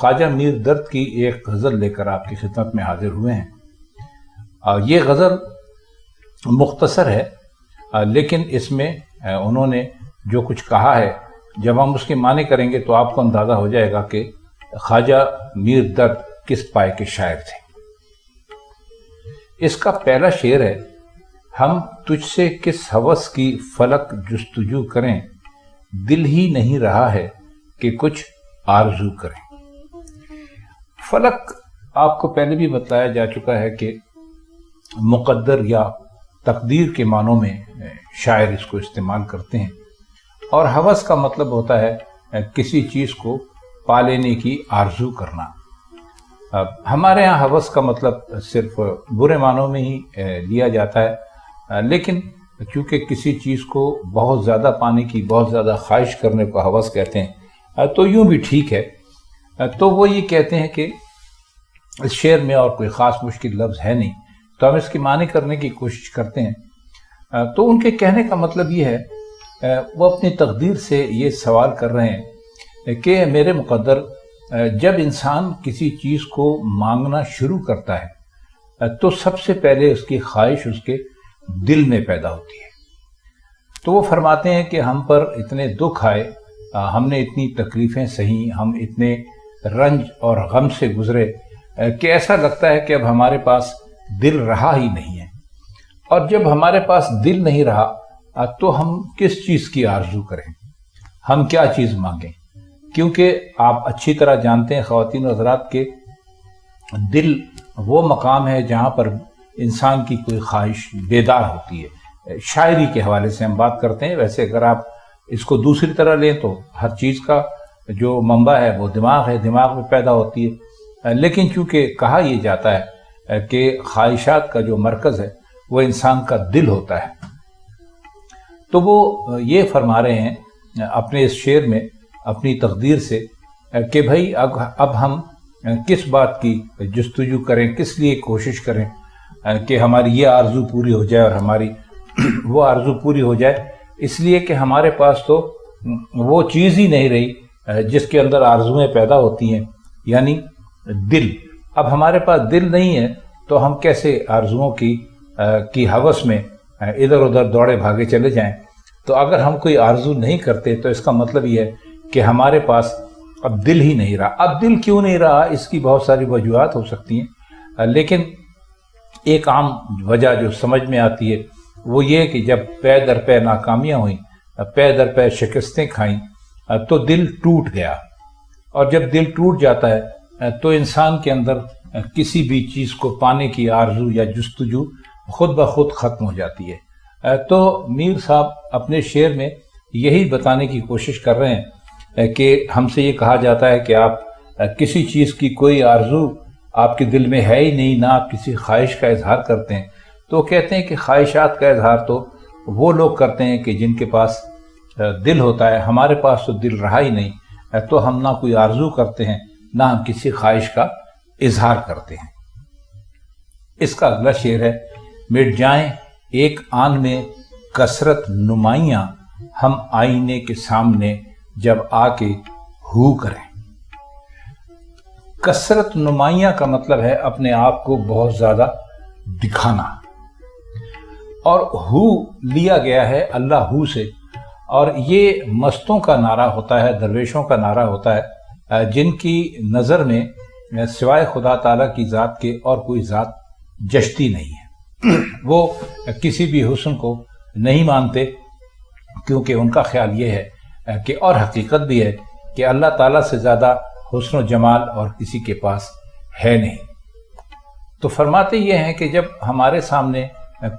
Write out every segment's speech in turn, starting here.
خواجہ میر درد کی ایک غزل لے کر آپ کی خدمت میں حاضر ہوئے ہیں۔ یہ غزل مختصر ہے، لیکن اس میں انہوں نے جو کچھ کہا ہے، جب ہم اس کے معنی کریں گے تو آپ کو اندازہ ہو جائے گا کہ خواجہ میر درد کس پائے کے شاعر تھے۔ اس کا پہلا شعر ہے: ہم تجھ سے کس ہوس کی فلک جستجو کریں، دل ہی نہیں رہا ہے کہ کچھ آرزو کریں۔ فلک آپ کو پہلے بھی بتایا جا چکا ہے کہ مقدر یا تقدیر کے معنوں میں شاعر اس کو استعمال کرتے ہیں، اور ہوس کا مطلب ہوتا ہے کسی چیز کو پا لینے کی آرزو کرنا۔ ہمارے ہاں ہوس کا مطلب صرف برے معنوں میں ہی لیا جاتا ہے، لیکن چونکہ کسی چیز کو بہت زیادہ پانے کی بہت زیادہ خواہش کرنے کو ہوس کہتے ہیں، تو یوں بھی ٹھیک ہے۔ تو وہ یہ کہتے ہیں کہ اس شعر میں اور کوئی خاص مشکل لفظ ہے نہیں، تو ہم اس کی معنی کرنے کی کوشش کرتے ہیں۔ تو ان کے کہنے کا مطلب یہ ہے، وہ اپنی تقدیر سے یہ سوال کر رہے ہیں کہ میرے مقدر، جب انسان کسی چیز کو مانگنا شروع کرتا ہے تو سب سے پہلے اس کی خواہش اس کے دل میں پیدا ہوتی ہے۔ تو وہ فرماتے ہیں کہ ہم پر اتنے دکھ آئے، ہم نے اتنی تکلیفیں سہی، ہم اتنے رنج اور غم سے گزرے کہ ایسا لگتا ہے کہ اب ہمارے پاس دل رہا ہی نہیں ہے، اور جب ہمارے پاس دل نہیں رہا تو ہم کس چیز کی آرزو کریں، ہم کیا چیز مانگیں؟ کیونکہ آپ اچھی طرح جانتے ہیں خواتین و حضرات کہ دل وہ مقام ہے جہاں پر انسان کی کوئی خواہش بیدار ہوتی ہے۔ شاعری کے حوالے سے ہم بات کرتے ہیں، ویسے اگر آپ اس کو دوسری طرح لیں تو ہر چیز کا جو منبع ہے وہ دماغ ہے، دماغ میں پیدا ہوتی ہے، لیکن چونکہ کہا یہ جاتا ہے کہ خواہشات کا جو مرکز ہے وہ انسان کا دل ہوتا ہے، تو وہ یہ فرما رہے ہیں اپنے اس شعر میں اپنی تقدیر سے کہ بھائی اب ہم کس بات کی جستجو کریں، کس لیے کوشش کریں کہ ہماری یہ آرزو پوری ہو جائے اور ہماری وہ آرزو پوری ہو جائے، اس لیے کہ ہمارے پاس تو وہ چیز ہی نہیں رہی جس کے اندر آرزویں پیدا ہوتی ہیں، یعنی دل۔ اب ہمارے پاس دل نہیں ہے تو ہم کیسے آرزوؤں کی ہوس میں ادھر ادھر دوڑے بھاگے چلے جائیں؟ تو اگر ہم کوئی آرزو نہیں کرتے تو اس کا مطلب یہ ہے کہ ہمارے پاس اب دل ہی نہیں رہا۔ اب دل کیوں نہیں رہا، اس کی بہت ساری وجوہات ہو سکتی ہیں، لیکن ایک عام وجہ جو سمجھ میں آتی ہے وہ یہ کہ جب پے در پے ناکامیاں ہوئیں، پے در پے شکستیں کھائیں، تو دل ٹوٹ گیا، اور جب دل ٹوٹ جاتا ہے تو انسان کے اندر کسی بھی چیز کو پانے کی آرزو یا جستجو خود بخود ختم ہو جاتی ہے۔ تو میر صاحب اپنے شعر میں یہی بتانے کی کوشش کر رہے ہیں کہ ہم سے یہ کہا جاتا ہے کہ آپ کسی چیز کی کوئی آرزو آپ کے دل میں ہے ہی نہیں، نہ آپ کسی خواہش کا اظہار کرتے ہیں، تو کہتے ہیں کہ خواہشات کا اظہار تو وہ لوگ کرتے ہیں کہ جن کے پاس دل ہوتا ہے، ہمارے پاس تو دل رہا ہی نہیں، تو ہم نہ کوئی آرزو کرتے ہیں نہ ہم کسی خواہش کا اظہار کرتے ہیں۔ اس کا اگلا شعر ہے: مٹ جائیں ایک آن میں کثرت نمائیاں، ہم آئینے کے سامنے جب آ کے ہو کریں۔ کثرت نمائیاں کا مطلب ہے اپنے آپ کو بہت زیادہ دکھانا، اور ہو لیا گیا ہے اللہ ہو سے، اور یہ مستوں کا نعرہ ہوتا ہے، درویشوں کا نعرہ ہوتا ہے، جن کی نظر میں سوائے خدا تعالیٰ کی ذات کے اور کوئی ذات جچتی نہیں ہے۔ وہ کسی بھی حسن کو نہیں مانتے، کیونکہ ان کا خیال یہ ہے کہ، اور حقیقت بھی ہے کہ اللہ تعالیٰ سے زیادہ حسن و جمال اور کسی کے پاس ہے نہیں۔ تو فرماتے یہ ہیں کہ جب ہمارے سامنے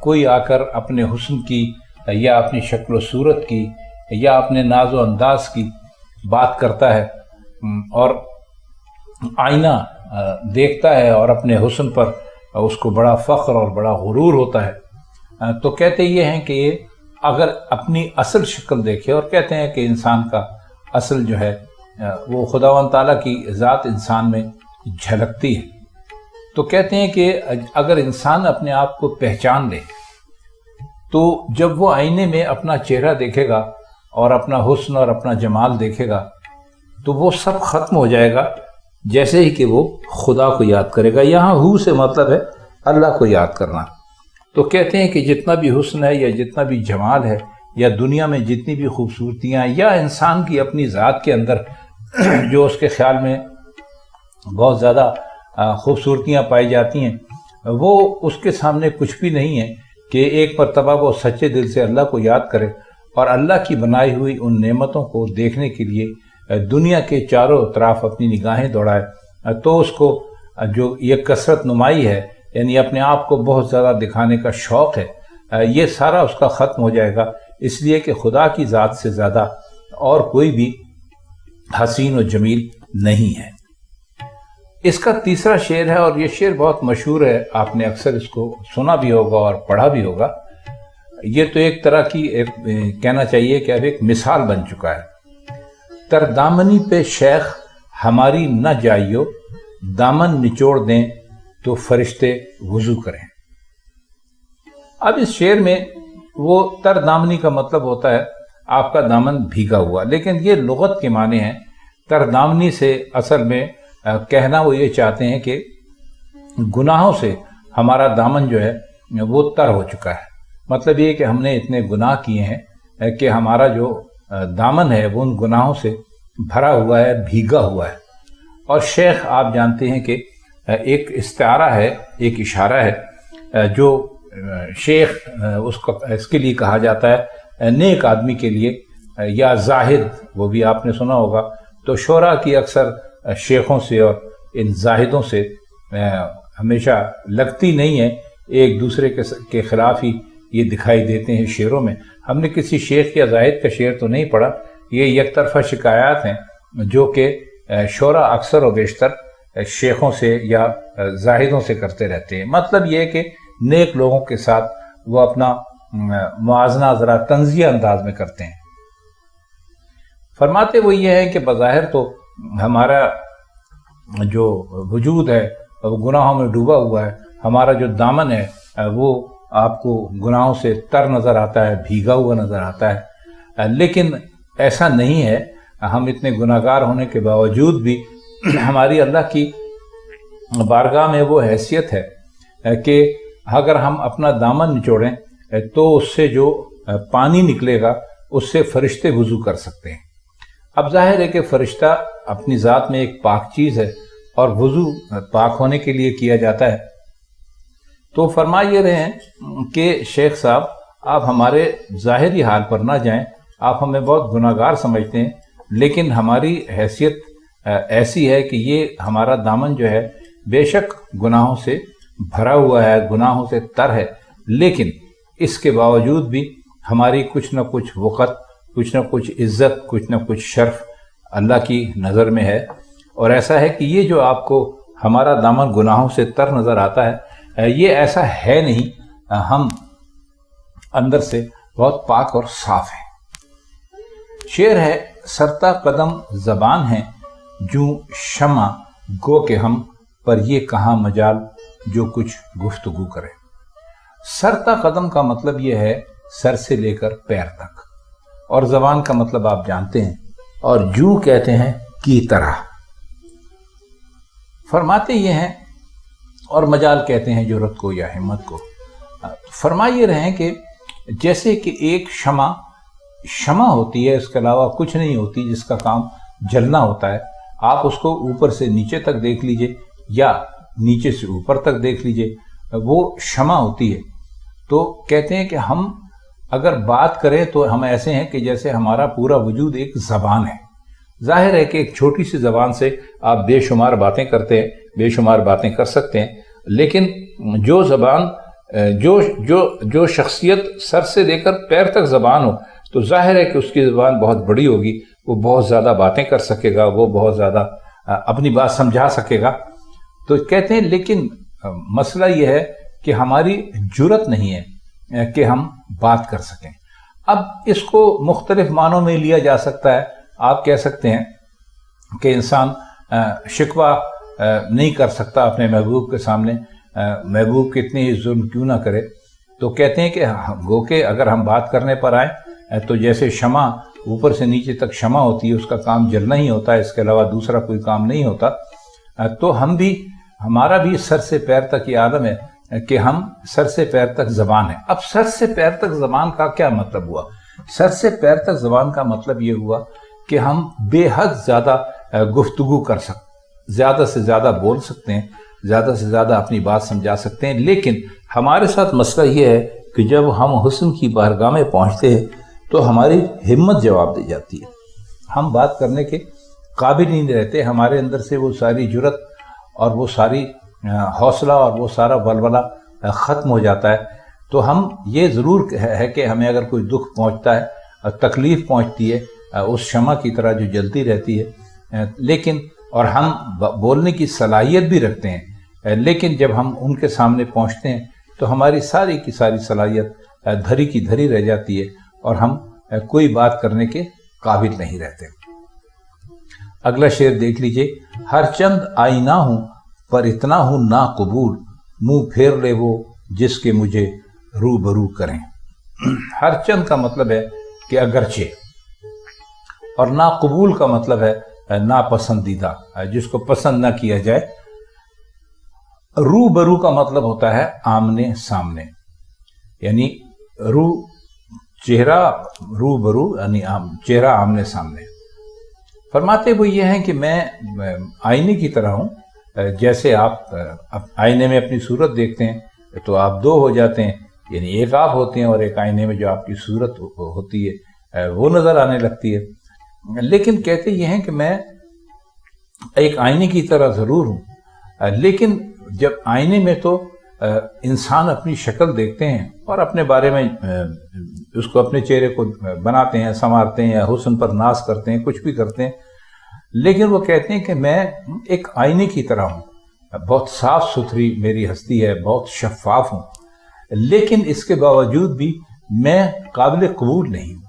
کوئی آ کر اپنے حسن کی یا اپنی شکل و صورت کی یا اپنے ناز و انداز کی بات کرتا ہے اور آئینہ دیکھتا ہے اور اپنے حسن پر اس کو بڑا فخر اور بڑا غرور ہوتا ہے، تو کہتے یہ ہیں کہ یہ اگر اپنی اصل شکل دیکھے، اور کہتے ہیں کہ انسان کا اصل جو ہے وہ خداوند تعالیٰ کی ذات انسان میں جھلکتی ہے، تو کہتے ہیں کہ اگر انسان اپنے آپ کو پہچان لے تو جب وہ آئینے میں اپنا چہرہ دیکھے گا اور اپنا حسن اور اپنا جمال دیکھے گا تو وہ سب ختم ہو جائے گا، جیسے ہی کہ وہ خدا کو یاد کرے گا۔ یہاں ہو سے مطلب ہے اللہ کو یاد کرنا۔ تو کہتے ہیں کہ جتنا بھی حسن ہے یا جتنا بھی جمال ہے یا دنیا میں جتنی بھی خوبصورتیاں یا انسان کی اپنی ذات کے اندر جو اس کے خیال میں بہت زیادہ خوبصورتیاں پائی جاتی ہیں، وہ اس کے سامنے کچھ بھی نہیں ہے کہ ایک مرتبہ وہ سچے دل سے اللہ کو یاد کرے اور اللہ کی بنائی ہوئی ان نعمتوں کو دیکھنے کے لیے دنیا کے چاروں طرف اپنی نگاہیں دوڑائے، تو اس کو جو یہ کثرت نمائی ہے، یعنی اپنے آپ کو بہت زیادہ دکھانے کا شوق ہے، یہ سارا اس کا ختم ہو جائے گا، اس لیے کہ خدا کی ذات سے زیادہ اور کوئی بھی حسین و جمیل نہیں ہے۔ اس کا تیسرا شعر ہے، اور یہ شعر بہت مشہور ہے، آپ نے اکثر اس کو سنا بھی ہوگا اور پڑھا بھی ہوگا۔ یہ تو ایک طرح کی کہنا چاہیے کہ اب ایک مثال بن چکا ہے۔ تر دامنی پہ شیخ ہماری نہ جائیو، دامن نچوڑ دیں تو فرشتے وضو کریں۔ اب اس شعر میں وہ تر دامنی کا مطلب ہوتا ہے آپ کا دامن بھیگا ہوا، لیکن یہ لغت کے معنی ہیں۔ تر دامنی سے اصل میں کہنا وہ یہ چاہتے ہیں کہ گناہوں سے ہمارا دامن جو ہے وہ تر ہو چکا ہے۔ مطلب یہ کہ ہم نے اتنے گناہ کیے ہیں کہ ہمارا جو دامن ہے وہ ان گناہوں سے بھرا ہوا ہے، بھیگا ہوا ہے۔ اور شیخ آپ جانتے ہیں کہ ایک استعارہ ہے، ایک اشارہ ہے جو شیخ اس کے لیے کہا جاتا ہے نیک آدمی کے لیے، یا زاہد، وہ بھی آپ نے سنا ہوگا۔ تو شعراء کی اکثر شیخوں سے اور ان زاہدوں سے ہمیشہ لگتی نہیں ہے، ایک دوسرے کے خلاف ہی یہ دکھائی دیتے ہیں شعروں میں۔ ہم نے کسی شیخ یا زاہد کا شعر تو نہیں پڑھا، یہ یک طرفہ شکایات ہیں جو کہ شعراء اکثر و بیشتر شیخوں سے یا زاہدوں سے کرتے رہتے ہیں۔ مطلب یہ ہے کہ نیک لوگوں کے ساتھ وہ اپنا موازنہ ذرا طنزیہ انداز میں کرتے ہیں۔ فرماتے وہ یہ ہے کہ بظاہر تو ہمارا جو وجود ہے وہ گناہوں میں ڈوبا ہوا ہے، ہمارا جو دامن ہے وہ آپ کو گناہوں سے تر نظر آتا ہے، بھیگا ہوا نظر آتا ہے، لیکن ایسا نہیں ہے۔ ہم اتنے گناہگار ہونے کے باوجود بھی ہماری اللہ کی بارگاہ میں وہ حیثیت ہے کہ اگر ہم اپنا دامن نچوڑیں تو اس سے جو پانی نکلے گا اس سے فرشتے وضو کر سکتے ہیں۔ اب ظاہر ہے کہ فرشتہ اپنی ذات میں ایک پاک چیز ہے اور وضو پاک ہونے کے لیے کیا جاتا ہے۔ تو فرما یہ رہے ہیں کہ شیخ صاحب آپ ہمارے ظاہری حال پر نہ جائیں، آپ ہمیں بہت گناہگار سمجھتے ہیں، لیکن ہماری حیثیت ایسی ہے کہ یہ ہمارا دامن جو ہے بے شک گناہوں سے بھرا ہوا ہے، گناہوں سے تر ہے، لیکن اس کے باوجود بھی ہماری کچھ نہ کچھ وقت، کچھ نہ کچھ عزت، کچھ نہ کچھ شرف اللہ کی نظر میں ہے۔ اور ایسا ہے کہ یہ جو آپ کو ہمارا دامن گناہوں سے تر نظر آتا ہے، یہ ایسا ہے نہیں، ہم اندر سے بہت پاک اور صاف ہیں۔ شعر ہے، سرتا قدم زبان ہیں جو شمع گو کہ ہم پر یہ کہاں مجال جو کچھ گفتگو کرے۔ سرتا قدم کا مطلب یہ ہے سر سے لے کر پیر تک، اور زبان کا مطلب آپ جانتے ہیں، اور جو کہتے ہیں کی طرح۔ فرماتے یہ ہیں، اور مجال کہتے ہیں جرأت کو یا ہمت کو۔ فرمائے رہے ہیں کہ جیسے کہ ایک شمع ہوتی ہے، اس کے علاوہ کچھ نہیں ہوتی، جس کا کام جلنا ہوتا ہے۔ آپ اس کو اوپر سے نیچے تک دیکھ لیجئے یا نیچے سے اوپر تک دیکھ لیجئے، وہ شمع ہوتی ہے۔ تو کہتے ہیں کہ ہم اگر بات کریں تو ہم ایسے ہیں کہ جیسے ہمارا پورا وجود ایک زبان ہے۔ ظاہر ہے کہ ایک چھوٹی سی زبان سے آپ بے شمار باتیں کرتے ہیں، بے شمار باتیں کر سکتے ہیں، لیکن جو زبان جو شخصیت سر سے لے کر پیر تک زبان ہو، تو ظاہر ہے کہ اس کی زبان بہت بڑی ہوگی، وہ بہت زیادہ باتیں کر سکے گا، وہ بہت زیادہ اپنی بات سمجھا سکے گا۔ تو کہتے ہیں لیکن مسئلہ یہ ہے کہ ہماری جرأت نہیں ہے کہ ہم بات کر سکیں۔ اب اس کو مختلف معنوں میں لیا جا سکتا ہے۔ آپ کہہ سکتے ہیں کہ انسان شکوہ نہیں کر سکتا اپنے محبوب کے سامنے، محبوب کتنی ہی ظلم کیوں نہ کرے۔ تو کہتے ہیں کہ گو کہ اگر ہم بات کرنے پر آئیں تو جیسے شمع اوپر سے نیچے تک شمع ہوتی ہے، اس کا کام جلنا ہی ہوتا ہے، اس کے علاوہ دوسرا کوئی کام نہیں ہوتا۔ تو ہمارا بھی سر سے پیر تک یہ عالم ہے کہ ہم سر سے پیر تک زبان ہیں۔ اب سر سے پیر تک زبان کا کیا مطلب ہوا؟ سر سے پیر تک زبان کا مطلب یہ ہوا کہ ہم بے حد زیادہ گفتگو کر سکتے، زیادہ سے زیادہ بول سکتے ہیں، زیادہ سے زیادہ اپنی بات سمجھا سکتے ہیں، لیکن ہمارے ساتھ مسئلہ یہ ہے کہ جب ہم حسن کی بارگاہ میں پہنچتے ہیں تو ہماری ہمت جواب دے جاتی ہے، ہم بات کرنے کے قابل نہیں رہتے، ہمارے اندر سے وہ ساری جرت اور وہ ساری حوصلہ اور وہ سارا ولولہ ختم ہو جاتا ہے۔ تو ہم یہ ضرور ہے کہ ہمیں اگر کوئی دکھ پہنچتا ہے، تکلیف پہنچتی ہے، اس شمع کی طرح جو جلتی رہتی ہے، لیکن اور ہم بولنے کی صلاحیت بھی رکھتے ہیں، لیکن جب ہم ان کے سامنے پہنچتے ہیں تو ہماری ساری کی ساری صلاحیت دھری کی دھری رہ جاتی ہے اور ہم کوئی بات کرنے کے قابل نہیں رہتے۔ اگلا شعر دیکھ لیجئے، ہر چند آئینہ ہوں پر اتنا ہوں نا قبول، منہ پھیر لے وہ جس کے مجھے روبرو کریں۔ ہر چند کا مطلب ہے کہ اگرچہ، اور نا قبول کا مطلب ہے ناپسندیدہ، جس کو پسند نہ کیا جائے۔ روبرو کا مطلب ہوتا ہے آمنے سامنے، یعنی چہرہ روبرو یعنی چہرہ آمنے سامنے۔ فرماتے وہ یہ ہیں کہ میں آئینے کی طرح ہوں، جیسے آپ آئینے میں اپنی صورت دیکھتے ہیں تو آپ دو ہو جاتے ہیں، یعنی ایک آپ ہوتے ہیں اور ایک آئینے میں جو آپ کی صورت ہوتی ہے وہ نظر آنے لگتی ہے۔ لیکن کہتے یہ ہیں کہ میں ایک آئینے کی طرح ضرور ہوں، لیکن جب آئینے میں تو انسان اپنی شکل دیکھتے ہیں اور اپنے بارے میں اس کو اپنے چہرے کو بناتے ہیں، سنوارتے ہیں، حسن پر ناز کرتے ہیں، کچھ بھی کرتے ہیں، لیکن وہ کہتے ہیں کہ میں ایک آئینے کی طرح ہوں، بہت صاف ستھری میری ہستی ہے، بہت شفاف ہوں، لیکن اس کے باوجود بھی میں قابل قبول نہیں ہوں،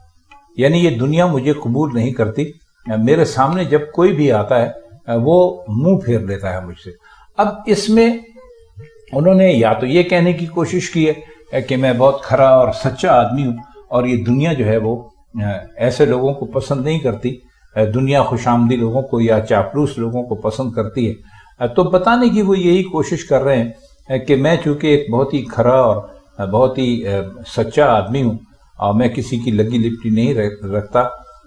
یعنی یہ دنیا مجھے قبول نہیں کرتی۔ میرے سامنے جب کوئی بھی آتا ہے وہ منہ پھیر لیتا ہے مجھ سے۔ اب اس میں انہوں نے یا تو یہ کہنے کی کوشش کی ہے کہ میں بہت کھرا اور سچا آدمی ہوں اور یہ دنیا جو ہے وہ ایسے لوگوں کو پسند نہیں کرتی، دنیا خوش آمدی لوگوں کو یا چاپلوس لوگوں کو پسند کرتی ہے۔ تو بتانے کی وہ یہی کوشش کر رہے ہیں کہ میں چونکہ ایک بہت ہی کھرا اور بہت ہی سچا آدمی ہوں اور میں کسی کی لگی لپٹی نہیں رکھتا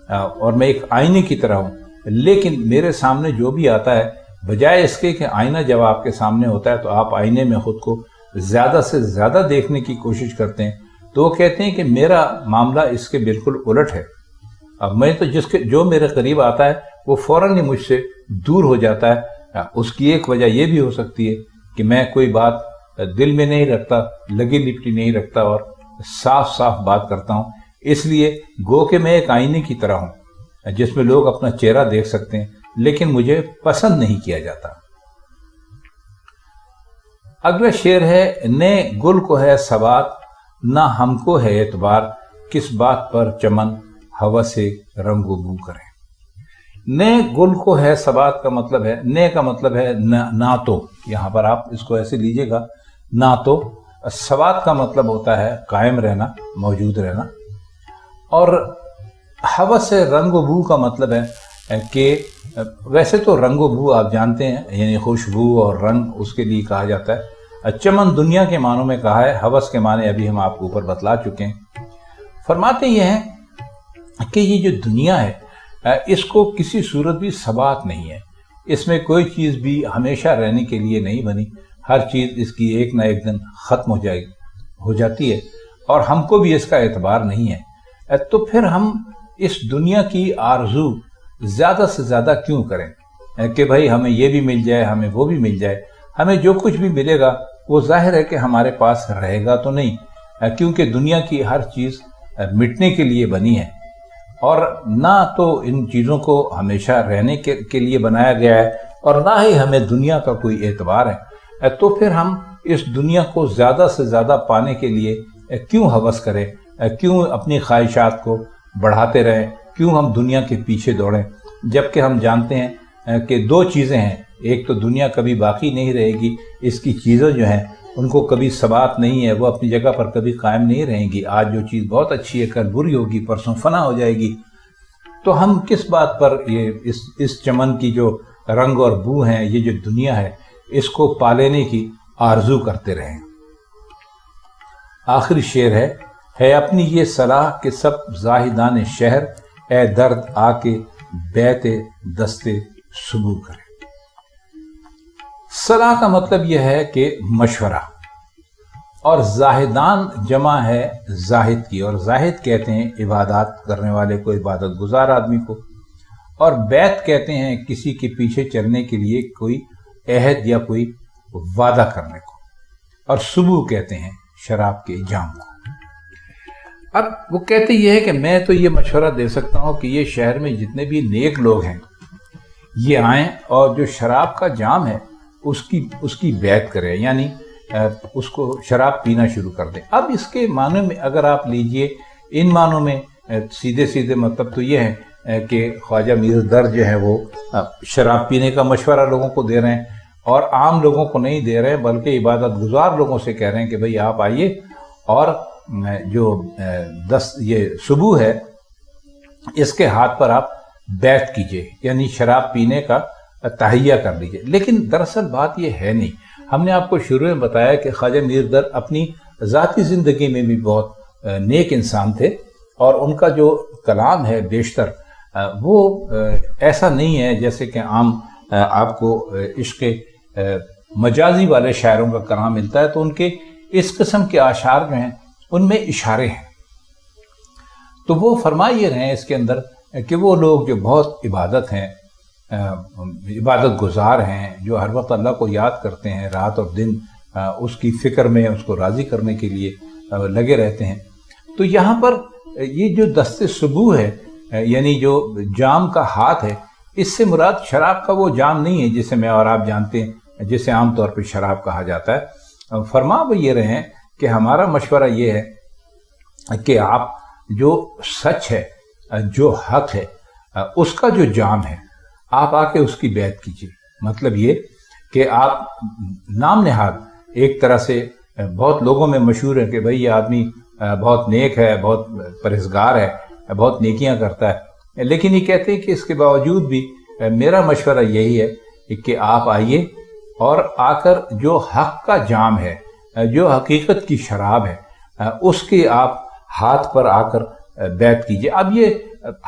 اور میں ایک آئینے کی طرح ہوں، لیکن میرے سامنے جو بھی آتا ہے، بجائے اس کے کہ آئینہ جب آپ کے سامنے ہوتا ہے تو آپ آئینے میں خود کو زیادہ سے زیادہ دیکھنے کی کوشش کرتے ہیں، تو وہ کہتے ہیں کہ میرا معاملہ اس کے بالکل الٹ ہے۔ اب میں تو جو میرے قریب آتا ہے وہ فوراً ہی مجھ سے دور ہو جاتا ہے۔ اس کی ایک وجہ یہ بھی ہو سکتی ہے کہ میں کوئی بات دل میں نہیں رکھتا، لگی لپٹی نہیں رکھتا اور صاف صاف بات کرتا ہوں، اس لیے گو کہ میں ایک آئینے کی طرح ہوں جس میں لوگ اپنا چہرہ دیکھ سکتے ہیں، لیکن مجھے پسند نہیں کیا جاتا۔ اگلا شعر ہے، نئے گل کو ہے ثبات نہ ہم کو ہے اعتبار، کس بات پر چمن ہوا سے رنگ و بو کریں۔ نئے گل کو ہے ثبات کا مطلب ہے، نئے کا مطلب ہے نہ تو، یہاں پر آپ اس کو ایسے لیجئے گا، نہ تو۔ ثبات کا مطلب ہوتا ہے قائم رہنا، موجود رہنا، اور ہوا سے رنگ و بو کا مطلب ہے کہ ویسے تو رنگ و بو آپ جانتے ہیں، یعنی خوشبو اور رنگ اس کے لیے کہا جاتا ہے۔ چمن دنیا کے معنوں میں کہا ہے، ہوس کے معنی ابھی ہم آپ کو اوپر بتلا چکے ہیں۔ فرماتے یہ ہیں کہ یہ جو دنیا ہے اس کو کسی صورت بھی ثبات نہیں ہے، اس میں کوئی چیز بھی ہمیشہ رہنے کے لیے نہیں بنی، ہر چیز اس کی ایک نہ ایک دن ختم ہو جاتی ہے، اور ہم کو بھی اس کا اعتبار نہیں ہے۔ تو پھر ہم اس دنیا کی آرزو زیادہ سے زیادہ کیوں کریں کہ بھائی ہمیں یہ بھی مل جائے، ہمیں وہ بھی مل جائے۔ ہمیں جو کچھ بھی ملے گا وہ ظاہر ہے کہ ہمارے پاس رہے گا تو نہیں، کیونکہ دنیا کی ہر چیز مٹنے کے لیے بنی ہے، اور نہ تو ان چیزوں کو ہمیشہ رہنے کے لیے بنایا گیا ہے، اور نہ ہی ہمیں دنیا کا کوئی اعتبار ہے۔ تو پھر ہم اس دنیا کو زیادہ سے زیادہ پانے کے لیے کیوں ہوس کریں، کیوں اپنی خواہشات کو بڑھاتے رہیں، کیوں ہم دنیا کے پیچھے دوڑیں، جبکہ ہم جانتے ہیں کہ دو چیزیں ہیں، ایک تو دنیا کبھی باقی نہیں رہے گی، اس کی چیزیں جو ہیں ان کو کبھی ثبات نہیں ہے، وہ اپنی جگہ پر کبھی قائم نہیں رہیں گی۔ آج جو چیز بہت اچھی ہے کل بری ہوگی، پرسوں فنا ہو جائے گی۔ تو ہم کس بات پر یہ اس چمن کی جو رنگ اور بو ہیں، یہ جو دنیا ہے اس کو پا لینے کی آرزو کرتے رہیں۔ آخری شعر ہے اپنی یہ صلاح کہ سب زاہدان شہر، اے درد آ کے بیت دست صبو کرے۔ صلاح کا مطلب یہ ہے کہ مشورہ، اور زاہدان جمع ہے زاہد کی، اور زاہد کہتے ہیں عبادات کرنے والے کو، عبادت گزار آدمی کو، اور بیت کہتے ہیں کسی کے پیچھے چلنے کے لیے کوئی عہد یا کوئی وعدہ کرنے کو، اور صبو کہتے ہیں شراب کے جام کو۔ اب وہ کہتے یہ ہے کہ میں تو یہ مشورہ دے سکتا ہوں کہ یہ شہر میں جتنے بھی نیک لوگ ہیں یہ آئیں اور جو شراب کا جام ہے اس کی بیعت کریں، یعنی اس کو شراب پینا شروع کر دیں۔ اب اس کے معنی میں اگر آپ لیجئے، ان معنوں میں سیدھے مطلب تو یہ ہے کہ خواجہ میر درد جو ہے وہ شراب پینے کا مشورہ لوگوں کو دے رہے ہیں، اور عام لوگوں کو نہیں دے رہے ہیں بلکہ عبادت گزار لوگوں سے کہہ رہے ہیں کہ بھئی آپ آئیے اور جو یہ صبح ہے اس کے ہاتھ پر آپ بیعت کیجئے، یعنی شراب پینے کا تہیہ کر لیجئے۔ لیکن دراصل بات یہ ہے نہیں۔ ہم نے آپ کو شروع میں بتایا کہ خواجہ میر درد اپنی ذاتی زندگی میں بھی بہت نیک انسان تھے، اور ان کا جو کلام ہے بیشتر وہ ایسا نہیں ہے جیسے کہ عام آپ کو عشق مجازی والے شاعروں کا کلام ملتا ہے، تو ان کے اس قسم کے اشعار جو ہیں ان میں اشارے ہیں۔ تو وہ فرما یہ رہے ہیں اس کے اندر کہ وہ لوگ جو بہت عبادت گزار ہیں، جو ہر وقت اللہ کو یاد کرتے ہیں، رات اور دن اس کی فکر میں اس کو راضی کرنے کے لیے لگے رہتے ہیں، تو یہاں پر یہ جو دست صبح ہے، یعنی جو جام کا ہاتھ ہے، اس سے مراد شراب کا وہ جام نہیں ہے جسے میں اور آپ جانتے ہیں، جسے عام طور پہ شراب کہا جاتا ہے۔ فرما وہ یہ رہے ہیں کہ ہمارا مشورہ یہ ہے کہ آپ جو سچ ہے، جو حق ہے، اس کا جو جام ہے آپ آ کے اس کی بیعت کیجیے۔ مطلب یہ کہ آپ نام نہاد ایک طرح سے بہت لوگوں میں مشہور ہے کہ بھئی یہ آدمی بہت نیک ہے، بہت پرہیزگار ہے، بہت نیکیاں کرتا ہے، لیکن یہ کہتے ہیں کہ اس کے باوجود بھی میرا مشورہ یہی ہے کہ آپ آئیے اور آ کر جو حق کا جام ہے، جو حقیقت کی شراب ہے، اس کے آپ ہاتھ پر آ کر بیعت کیجیے۔ اب یہ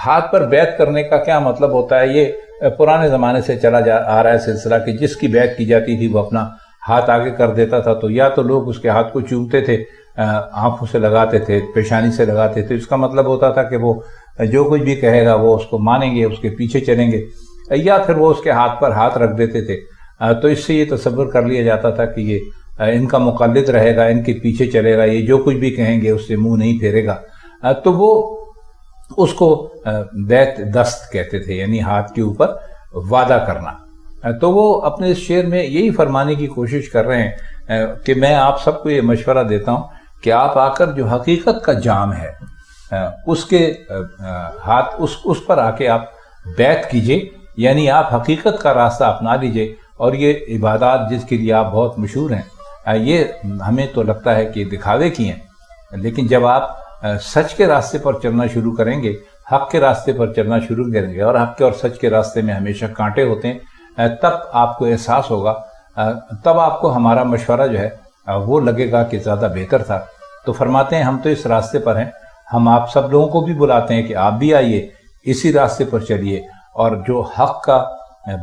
ہاتھ پر بیعت کرنے کا کیا مطلب ہوتا ہے؟ یہ پرانے زمانے سے چلا آ رہا ہے سلسلہ کہ جس کی بیعت کی جاتی تھی وہ اپنا ہاتھ آگے کر دیتا تھا، تو یا تو لوگ اس کے ہاتھ کو چومتے تھے، آنکھوں سے لگاتے تھے، پیشانی سے لگاتے تھے، اس کا مطلب ہوتا تھا کہ وہ جو کچھ بھی کہے گا وہ اس کو مانیں گے، اس کے پیچھے چلیں گے، یا پھر وہ اس کے ہاتھ پر ہاتھ رکھ دیتے تھے۔ تو اس سے یہ تصور کر لیا جاتا تھا کہ یہ ان کا مقلد رہے گا، ان کے پیچھے چلے گا، یہ جو کچھ بھی کہیں گے اس سے منہ نہیں پھیرے گا۔ تو وہ اس کو بیعت دست کہتے تھے، یعنی ہاتھ کے اوپر وعدہ کرنا۔ تو وہ اپنے اس شعر میں یہی فرمانے کی کوشش کر رہے ہیں کہ میں آپ سب کو یہ مشورہ دیتا ہوں کہ آپ آ کر جو حقیقت کا جام ہے اس کے ہاتھ اس پر آ کے آپ بیعت کیجئے، یعنی آپ حقیقت کا راستہ اپنا لیجئے۔ اور یہ عبادات جس کے لیے آپ بہت مشہور ہیں، یہ ہمیں تو لگتا ہے کہ دکھاوے کی ہیں، لیکن جب آپ سچ کے راستے پر چلنا شروع کریں گے، حق کے راستے پر چلنا شروع کریں گے، اور حق کے اور سچ کے راستے میں ہمیشہ کانٹے ہوتے ہیں، تب آپ کو احساس ہوگا، تب آپ کو ہمارا مشورہ جو ہے وہ لگے گا کہ زیادہ بہتر تھا۔ تو فرماتے ہیں ہم تو اس راستے پر ہیں، ہم آپ سب لوگوں کو بھی بلاتے ہیں کہ آپ بھی آئیے، اسی راستے پر چلیے، اور جو حق کا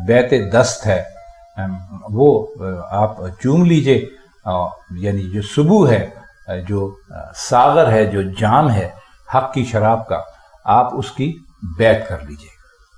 بیعت دست ہے وہ آپ چوم لیجئے، یعنی جو صبح ہے، جو ساغر ہے، جو جام ہے حق کی شراب کا، آپ اس کی بیعت کر لیجئے۔